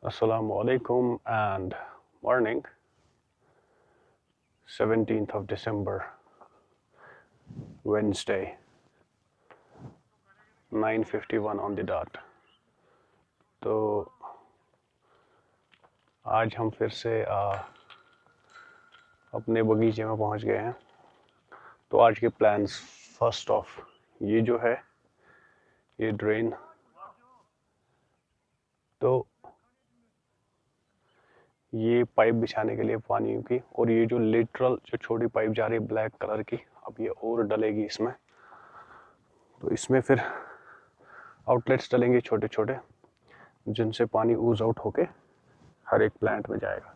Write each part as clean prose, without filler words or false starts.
Assalamu alaikum and morning, 17th of December, Wednesday, 9:51 on the dot. तो आज हम फिर से अपने बगीचे में पहुंच गए हैं। तो आज के प्लान्स, फर्स्ट ऑफ ये जो है ये ड्रेन, तो ये पाइप बिछाने के लिए पानी की, और ये जो लेटरल जो छोटी पाइप जा रही है ब्लैक कलर की, अब ये और डलेगी इसमें। तो इसमें फिर आउटलेट्स डलेंगे छोटे छोटे, जिनसे पानी ऊज आउट होके हर एक प्लांट में जाएगा।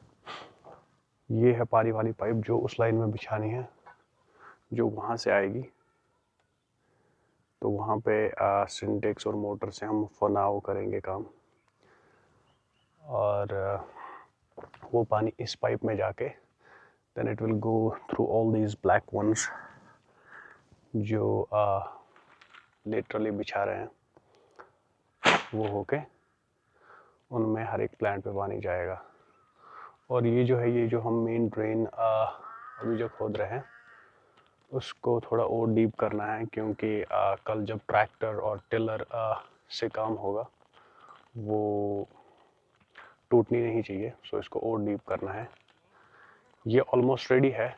ये है पानी वाली पाइप जो उस लाइन में बिछानी है, जो वहाँ से आएगी। तो वहाँ पे सिंटेक्स और मोटर से हम फनाव करेंगे काम, और वो पानी इस पाइप में जाके then it will go through all these black ones जो लिटरली बिछा रहे हैं, वो होके उनमें हर एक प्लांट पे पानी जाएगा। और ये जो है, ये जो हम मेन ड्रेन अभी जो खोद रहे हैं उसको थोड़ा और डीप करना है, क्योंकि कल जब ट्रैक्टर और टिलर से काम होगा वो टूटनी नहीं चाहिए। सो इसको और डीप करना है। ये ऑलमोस्ट रेडी है,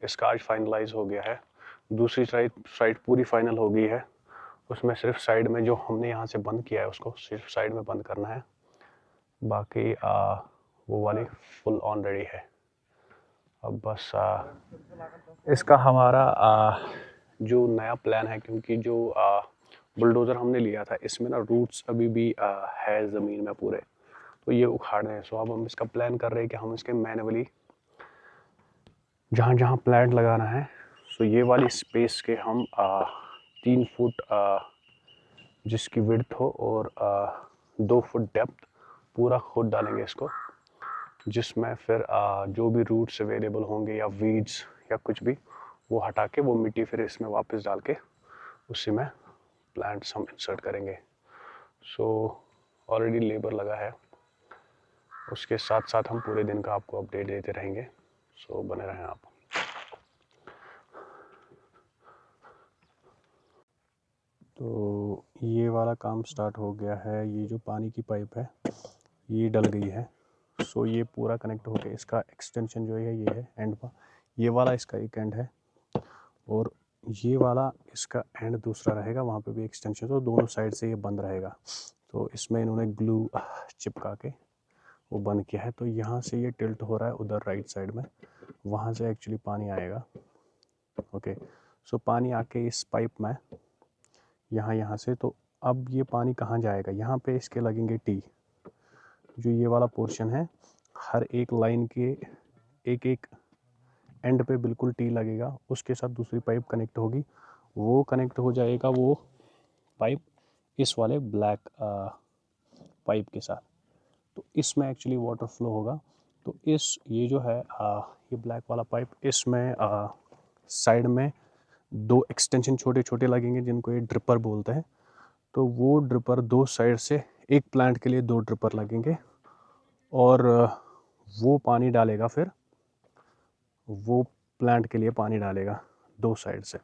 इसका आज फाइनलाइज हो गया है। दूसरी साइड पूरी फाइनल हो गई है। उसमें सिर्फ साइड में जो हमने यहाँ से बंद किया है उसको सिर्फ साइड में बंद करना है, बाकी वो वाली फुल ऑन रेडी है। अब बस इसका हमारा जो नया प्लान है, क्योंकि जो बुलडोज़र हमने लिया था इसमें ना रूट्स अभी भी है ज़मीन में पूरे, तो ये उखाड़ने हैं। सो अब हम इसका प्लान कर रहे हैं कि हम इसके मैनुअली जहाँ जहाँ प्लांट लगाना है, सो ये वाली स्पेस के हम 3 फुट जिसकी विड्थ हो और 2 फुट डेप्थ पूरा खोद डालेंगे इसको, जिसमें फिर जो भी रूट्स अवेलेबल होंगे या वीड्स या कुछ भी वो हटा के वो मिट्टी फिर इसमें वापस डाल के उसी में प्लांट्स हम इंसर्ट करेंगे। सो ऑलरेडी लेबर लगा है, उसके साथ साथ हम पूरे दिन का आपको अपडेट देते रहेंगे। सो बने रहें आप। तो ये वाला काम स्टार्ट हो गया है। ये जो पानी की पाइप है ये डल गई है। सो ये पूरा कनेक्ट हो गया। इसका एक्सटेंशन जो है ये है एंड पर, ये वाला इसका एक एंड है और ये वाला इसका एंड दूसरा रहेगा, वहाँ पे भी एक्सटेंशन। तो दोनों साइड से ये बंद रहेगा। तो इसमें इन्होंने ग्लू चिपका के वो बंद किया है। तो यहाँ से ये टिल्ट हो रहा है उधर राइट साइड में, वहाँ से एक्चुअली पानी आएगा। ओके, सो पानी आके इस पाइप में यहाँ से, तो अब ये पानी कहाँ जाएगा? यहाँ पे इसके लगेंगे टी। जो ये वाला पोर्शन है, हर एक लाइन के एक एक एंड पे बिल्कुल टी लगेगा, उसके साथ दूसरी पाइप कनेक्ट होगी, वो कनेक्ट हो जाएगा वो पाइप इस वाले ब्लैक पाइप के साथ। तो इसमें एक्चुअली वाटर फ्लो होगा। तो ये जो है ये ब्लैक वाला पाइप, इसमें साइड में 2 एक्सटेंशन छोटे छोटे लगेंगे जिनको ये ड्रिपर बोलते हैं। तो वो ड्रिपर 2 साइड से, एक प्लांट के लिए 2 ड्रिपर लगेंगे, और वो पानी डालेगा, फिर वो प्लांट के लिए पानी डालेगा 2 साइड से।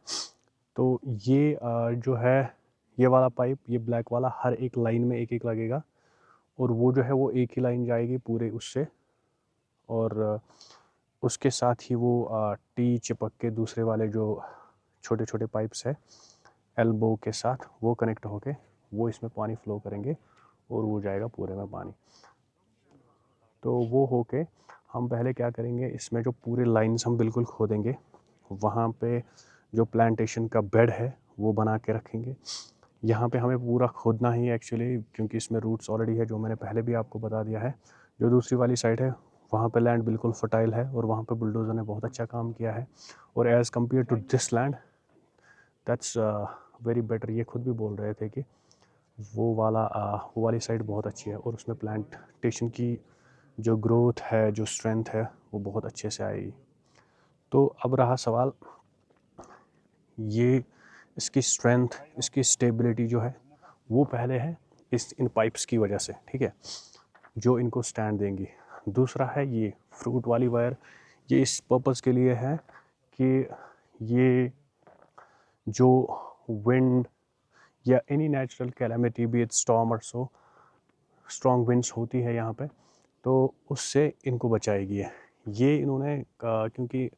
तो ये जो है ये वाला पाइप, ये ब्लैक वाला, हर एक लाइन में एक एक लगेगा, और वो जो है वो एक ही लाइन जाएगी पूरे उससे, और उसके साथ ही वो टी चिपक के दूसरे वाले जो छोटे छोटे पाइप्स है एल्बो के साथ वो कनेक्ट होके वो इसमें पानी फ्लो करेंगे और वो जाएगा पूरे में पानी। तो वो होके हम पहले क्या करेंगे, इसमें जो पूरे लाइन्स हम बिल्कुल खोदेंगे, वहाँ पे जो प्लांटेशन का बेड है वो बना के रखेंगे। यहाँ पे हमें पूरा खोदना ही एक्चुअली, क्योंकि इसमें रूट्स ऑलरेडी है, जो मैंने पहले भी आपको बता दिया है। जो दूसरी वाली साइड है वहाँ पे लैंड बिल्कुल फर्टाइल है और वहाँ पे बुलडोज़र ने बहुत अच्छा काम किया है, और as compare to this land that's very better. ये खुद भी बोल रहे थे कि वो वाली साइड बहुत अच्छी है और उसमें प्लांटेशन की जो ग्रोथ है, जो स्ट्रेंथ है, वो बहुत अच्छे से आएगी। तो अब रहा सवाल, ये इसकी स्ट्रेंथ, इसकी स्टेबिलिटी जो है वो पहले है इन पाइप्स की वजह से, ठीक है। जो इनको स्टैंड देंगी। दूसरा है ये फ्रूट वाली वायर, ये इस पर्पज़ के लिए है कि ये जो विंड या any natural calamity B it storm और सो स्ट्रॉन्ग विंड्स होती है यहाँ पे, तो उससे इनको बचाएगी। ये इन्होंने क्योंकि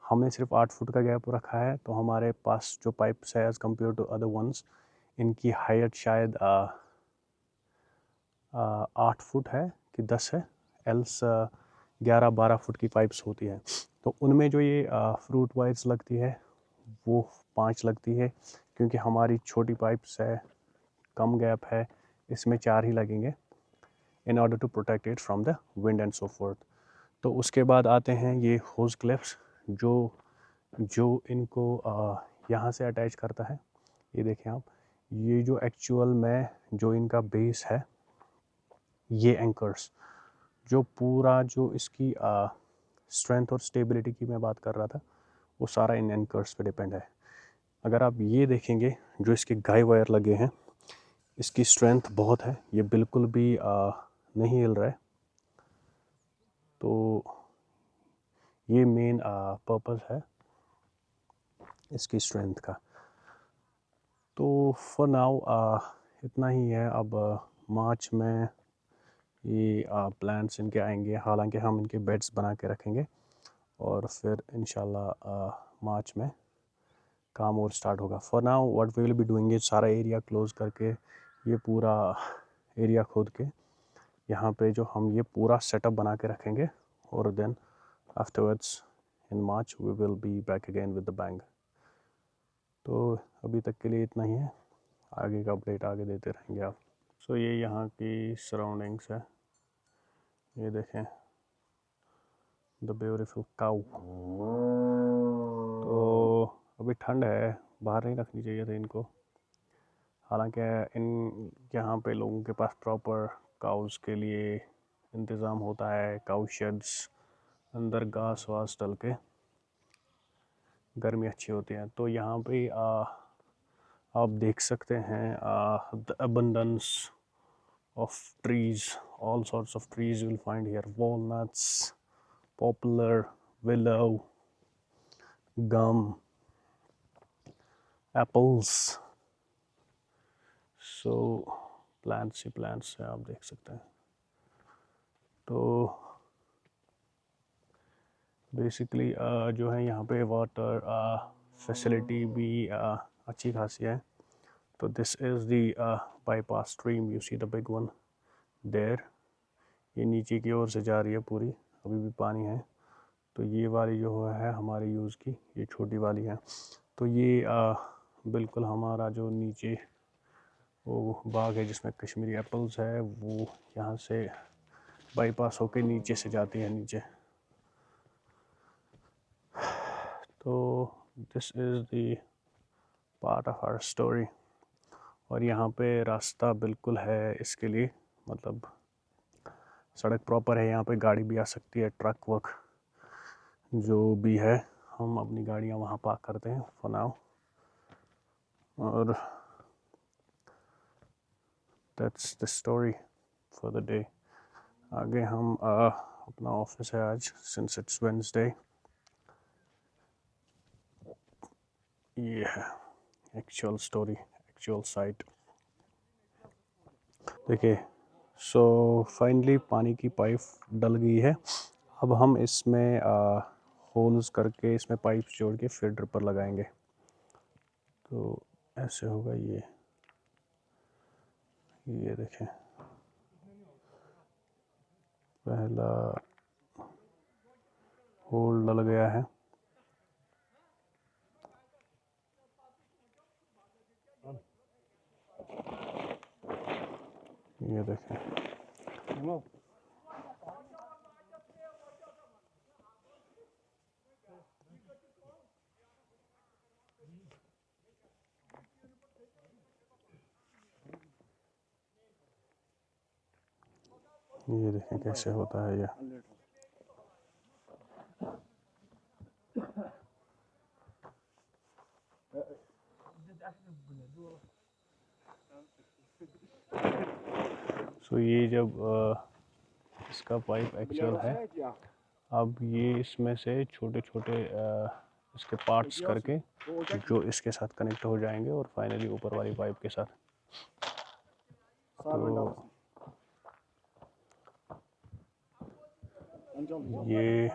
हमने सिर्फ 8 फुट का गैप रखा है, तो हमारे पास जो पाइप्स है as compare to other ones, इनकी हाइट शायद 8 फुट है कि 10 है, एल्स 11-12 फुट की पाइप्स होती हैं। तो उनमें जो ये फ्रूट वाइज लगती है वो 5 लगती है, क्योंकि हमारी छोटी पाइप्स है, कम गैप है, इसमें 4 ही लगेंगे in order to protect it from the wind and so forth. तो उसके बाद आते हैं ये होज क्लिप्स, जो इनको यहाँ से अटैच करता है। ये देखें आप, ये जो एक्चुअल में जो इनका बेस है, ये एंकर्स, जो पूरा जो इसकी स्ट्रेंथ और स्टेबिलिटी की मैं बात कर रहा था, वो सारा इन एंकर्स पे डिपेंड है। अगर आप ये देखेंगे, जो इसके गाई वायर लगे हैं, इसकी स्ट्रेंथ बहुत है, ये बिल्कुल भी नहीं हिल रहा है। तो ये मेन पर्पस है इसकी स्ट्रेंथ का। तो फॉर नाउ इतना ही है। अब मार्च में ये प्लांट्स इनके आएंगे, हालांकि हम इनके बेड्स बना के रखेंगे और फिर इंशाल्लाह मार्च में काम और स्टार्ट होगा। For now what we will be doing is सारा एरिया क्लोज करके, ये पूरा एरिया खोद के यहाँ पे जो हम ये पूरा सेटअप बना के रखेंगे, और then afterwards in March we will be back again with the bang. तो अभी तक के लिए इतना ही है, आगे का अपडेट आगे देते रहेंगे आप। सो ये यहाँ की सराउंडिंग्स है, ये देखें द ब्यूटीफुल काऊ। तो अभी ठंड है, बाहर नहीं रखनी चाहिए थी इनको, हालांकि इन यहाँ पे लोगों के पास प्रॉपर काउस के लिए इंतज़ाम होता है, काउ शेड्स, अंदर घास वास डल के गर्मी अच्छी होती है। तो यहाँ पे आप देख सकते हैं the abundance of trees, all sorts of trees you will find here: walnuts, poplar, willow, gum, apples. So plants he plants है, आप देख सकते हैं। तो बेसिकली जो है यहाँ पे वाटर फैसिलिटी भी अच्छी खासी है। तो this is the bypass stream, you see the big one there, ये नीचे की ओर से जा रही है पूरी, अभी भी पानी है। तो ये वाली जो है हमारे यूज़ की, ये छोटी वाली है। तो ये बिल्कुल हमारा जो नीचे वो बाग है जिसमें कश्मीरी एप्पल्स है, वो यहाँ से बाईपास होके नीचे से जाती है नीचे। तो this is the part of our story. और यहाँ पे रास्ता बिल्कुल है इसके लिए, मतलब सड़क प्रॉपर है, यहाँ पे गाड़ी भी आ सकती है, ट्रक वर्क जो भी है। हम अपनी गाड़ियाँ वहाँ पार्क करते हैं फॉर नाउ, और that's the story for the day. आगे हम अपना ऑफिस है आज, सिंस इट्स वेडनेसडे। ये है एक्चुअल स्टोरी, एक्चुअल साइट। देखिए, सो फाइनली पानी की पाइप डल गई है। अब हम इसमें होल्स करके इसमें पाइप जोड़ के फिर ड्रिपर लगाएंगे। तो ऐसे होगा ये देखें, पहला होल डल गया है। ये देखें, ये देखें कैसे होता है ये। सो ये जब इसका पाइप एक्चुअल है। अब ये इसमें से छोटे छोटे इसके पार्ट्स करके जो इसके साथ कनेक्ट हो जाएंगे और फाइनली ऊपर वाली पाइप के साथ। तो ये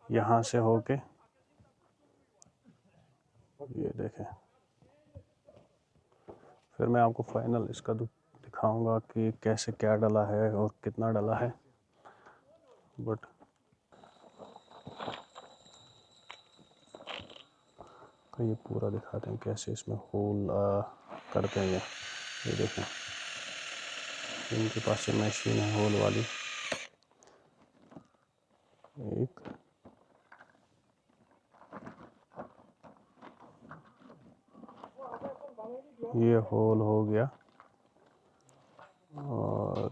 यहाँ से होके ये देखें, फिर मैं आपको फाइनल इसका दिखाऊंगा कि कैसे क्या डला है और कितना डला है। बट ये पूरा दिखाते हैं कैसे इसमें होल करते हैं। ये देखें, इनके पास ये मशीन है होल वाली। एक ये होल हो गया और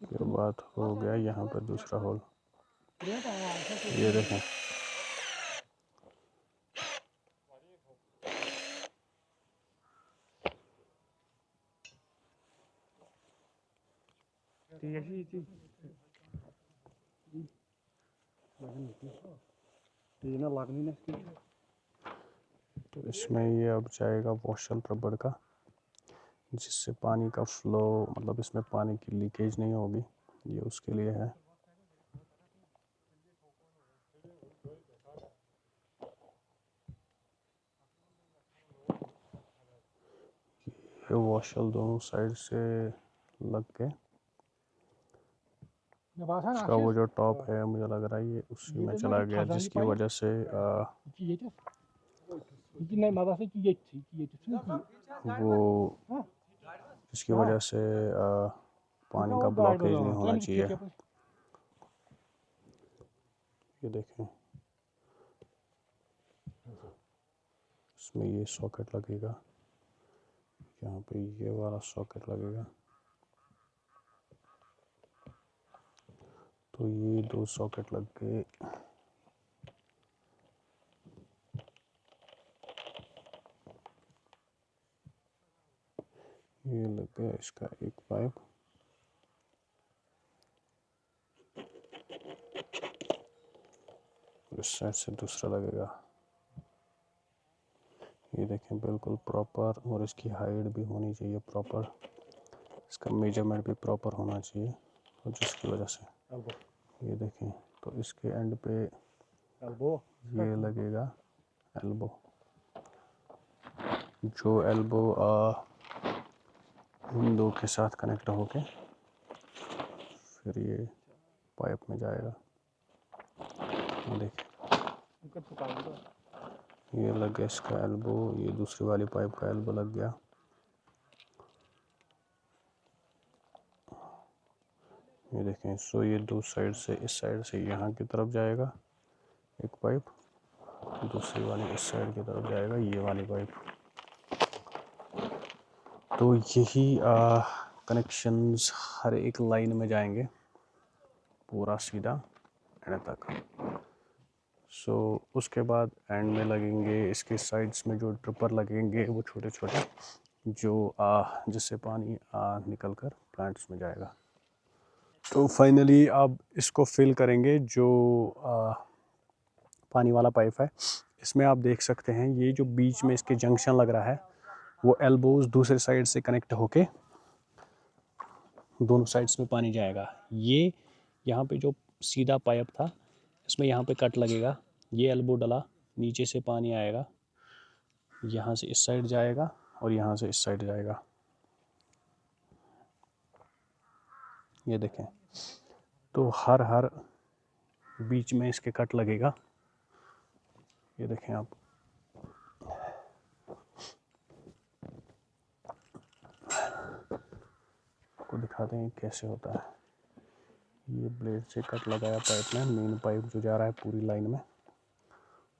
फिर बात हो गया यहाँ पर दूसरा होल। ये देखें, तो इसमें ये अब जाएगा वॉशल रबड़ का, जिससे पानी का फ्लो, मतलब इसमें पानी की लीकेज नहीं होगी। ये उसके लिए है। ये वॉशल दोनों साइड से लग के इसका वो जो टॉप है मुझे लग रहा है ये उसी में चला गया, जिसकी वजह से वो जिसकी वजह से पानी का ब्लॉकेज नहीं होना चाहिए। ये देखें, इसमें ये सॉकेट लगेगा, यहाँ पे ये वाला सॉकेट लगेगा। तो ये दो सॉकेट लग गए। ये लग गया इसका एक पाइप। इस साइड से दूसरा लगेगा। ये देखें बिल्कुल प्रॉपर, और इसकी हाइट भी होनी चाहिए प्रॉपर, इसका मेजरमेंट भी प्रॉपर होना चाहिए। और जिसकी वजह से ये देखें, तो इसके एंड पे ये लगेगा एल्बो। जो एल्बो इन दो के साथ कनेक्ट होके फिर ये पाइप में जाएगा। देखिए ये लग गया इसका एल्बो, ये दूसरी वाली पाइप का एल्बो लग गया। ये देखें, सो ये दो साइड से, इस साइड से यहाँ की तरफ जाएगा एक पाइप, दूसरी वाली इस साइड की तरफ जाएगा ये वाली पाइप। तो यही कनेक्शंस हर एक लाइन में जाएंगे पूरा सीधा एंड तक। सो उसके बाद एंड में लगेंगे इसके साइड्स में जो ड्रिपर लगेंगे, वो छोटे छोटे, जो जिससे पानी निकल कर प्लांट्स में जाएगा। तो फाइनली अब इसको फिल करेंगे। जो पानी वाला पाइप है, इसमें आप देख सकते हैं ये जो बीच में इसके जंक्शन लग रहा है, वो एल्बोज दूसरे साइड से कनेक्ट होके दोनों साइड्स में पानी जाएगा। ये यहाँ पे जो सीधा पाइप था, इसमें यहाँ पे कट लगेगा, ये एल्बो डला, नीचे से पानी आएगा, यहाँ से इस साइड जाएगा और यहाँ से इस साइड जाएगा। ये देखें, तो हर बीच में इसके कट लगेगा। ये देखें आप, आपको दिखाते हैं कैसे होता है। ये ब्लेड से कट लगाया पाइप में, मेन पाइप जो जा रहा है पूरी लाइन में।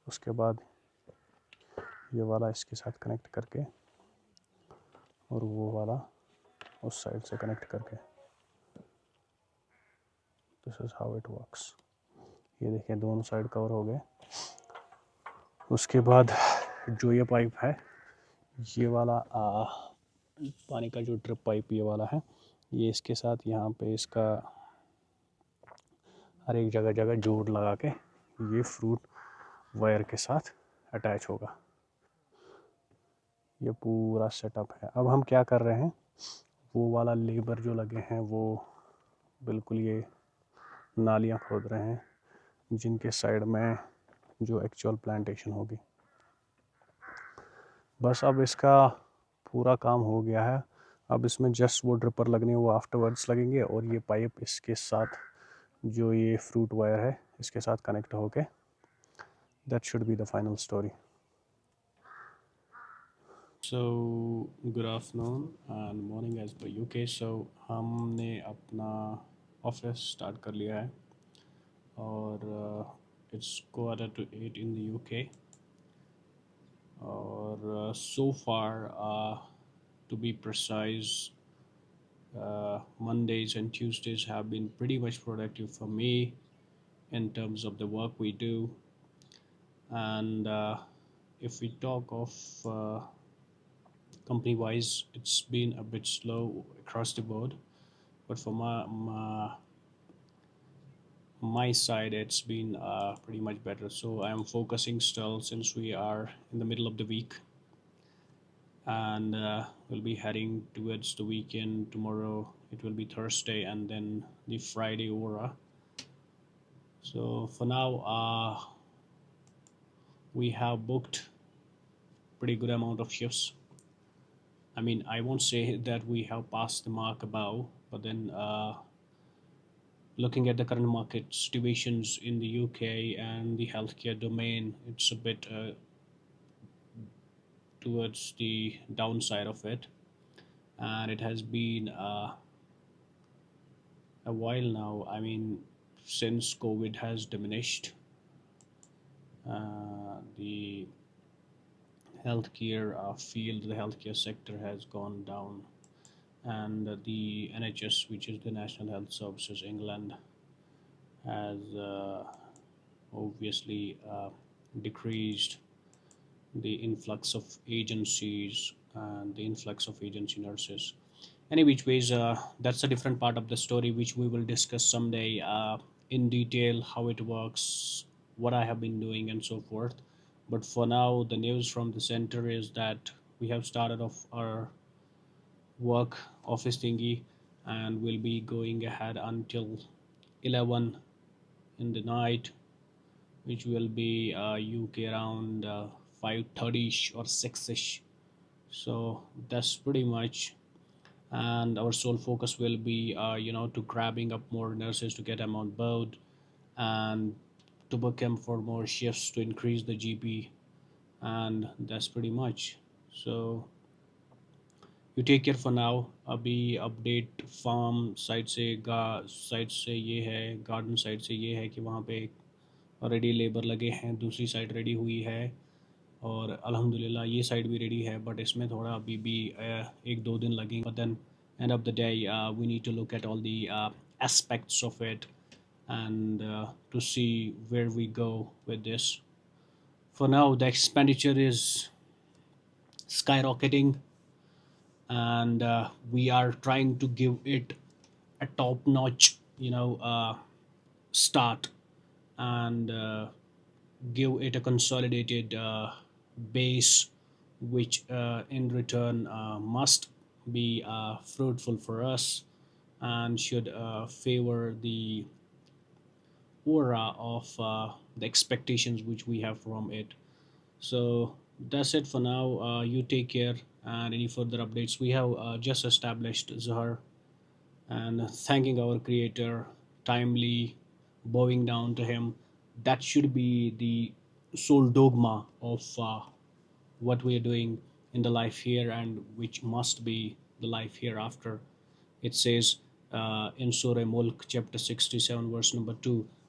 उसके बाद ये वाला इसके साथ कनेक्ट करके और वो वाला उस साइड से कनेक्ट करके। This is how it works. ये देखिए दोनों साइड कवर हो गए। उसके बाद जो ये पाइप है, ये वाला पानी का जो ड्रिप पाइप ये वाला है, ये इसके साथ यहाँ पे इसका हर एक जगह जगह जोड़ लगा के ये फ्रूट वायर के साथ अटैच होगा। ये पूरा सेटअप है। अब हम क्या कर रहे हैं, वो वाला लेबर जो लगे हैं वो बिल्कुल ये नालियाँ खोद रहे हैं जिनके साइड में जो एक्चुअल प्लांटेशन होगी। बस अब इसका पूरा काम हो गया है। अब इसमें जस्ट वो ड्रिपर लगने वो आफ्टरवर्ड्स लगेंगे और ये पाइप इसके साथ जो ये फ्रूट वायर है इसके साथ कनेक्ट होके that should be the final story. So good afternoon and morning as per UK. So हमने अपना ऑफिस स्टार्ट कर लिया है और it's Q8 in the UK और so far to be precise, Mondays and Tuesdays have been pretty much productive for me in terms of the work we do. And if we talk of company wise, it's been a bit slow across the board, but for my side it's been pretty much better. So I'm focusing still since we are in the middle of the week, and we'll be heading towards the weekend. Tomorrow it will be Thursday and then the Friday aura. So for now we have booked pretty good amount of shifts. I mean, I won't say that we have passed the mark above, but then looking at the current market situations in the UK and the healthcare domain, it's a bit towards the downside of it, and it has been a while now. I mean, since COVID has diminished, the healthcare field, the healthcare sector has gone down, and the NHS, which is the National Health Services England, has obviously decreased the influx of agencies and the influx of agency nurses. Any which ways, that's a different part of the story which we will discuss someday in detail, how it works, what I have been doing, and so forth. But for now, the news from the center is that we have started off our work office thingy, and we'll be going ahead until 11 in the night, which will be UK around 5:30ish or 6ish. So that's pretty much, and our sole focus will be to grabbing up more nurses to get them on board and to book them for more shifts to increase the GP, and that's pretty much. So you take care for now. अभी update farm side से ये है, garden side से ये है कि वहाँ पे रेडी लेबर लगे हैं, दूसरी साइड रेडी हुई है और अल्हम्दुलिल्लाह ये साइड भी रेडी है, बट इसमें थोड़ा अभी भी 1-2 दिन लगेंगे. But then end of the day we need to look at all the aspects of it and to see where we go with this. For now the expenditure is skyrocketing, and we are trying to give it a top notch start, and give it a consolidated base, which in return must be fruitful for us and should favor the aura of the expectations which we have from it. So that's it for now. You take care, and any further updates, we have just established Zahar, and thanking our creator, timely bowing down to him. That should be the sole dogma of what we are doing in the life here, and which must be the life hereafter. It says in Surah Mulk, chapter 67, verse number 2,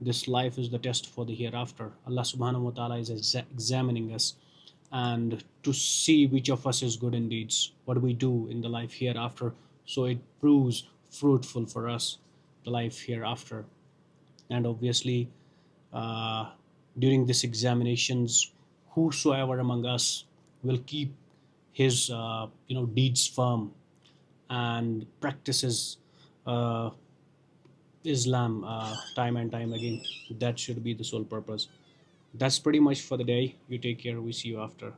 This life is the test for the hereafter. Allah subhanahu wa ta'ala is examining us and to see which of us is good in deeds, what we do in the life hereafter, so it proves fruitful for us, the life hereafter. And obviously, during this examinations, whosoever among us will keep his deeds firm and practices uh, Islam time and time again. That should be the sole purpose. That's pretty much for the day. You take care. We see you after.